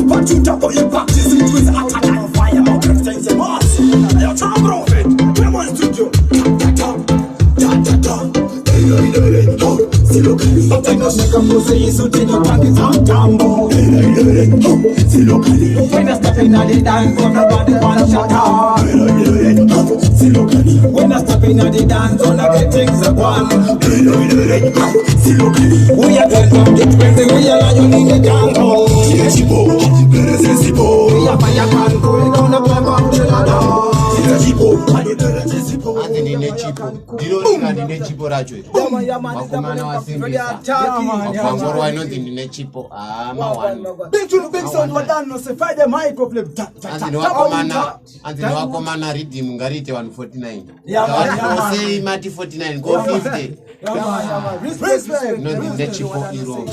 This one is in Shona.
but you double your practice it with a fire about to change the boss. You're trying to profit. Come on, studio. Something no shake up, no say you so take your panties on tambo. See locally. When I step in the dance, everybody wanna shut up. See locally. When I step in the dance, all I get things are one. See locally. We are going from the crazy, we are lion in the jungle. We are fire can go down the bottom of the ladder. Anthony Nechipo, Dilorika Nechipo Rajwe. Makumana was Simba. Mangorwa no the Nechipo. Mawan. Big sound for Dan, no say fight the microphone. Anthony Wakomana read the Mungarite 149. Yeah, say Mati 49, go 50. Respect. No the Nechipo hero.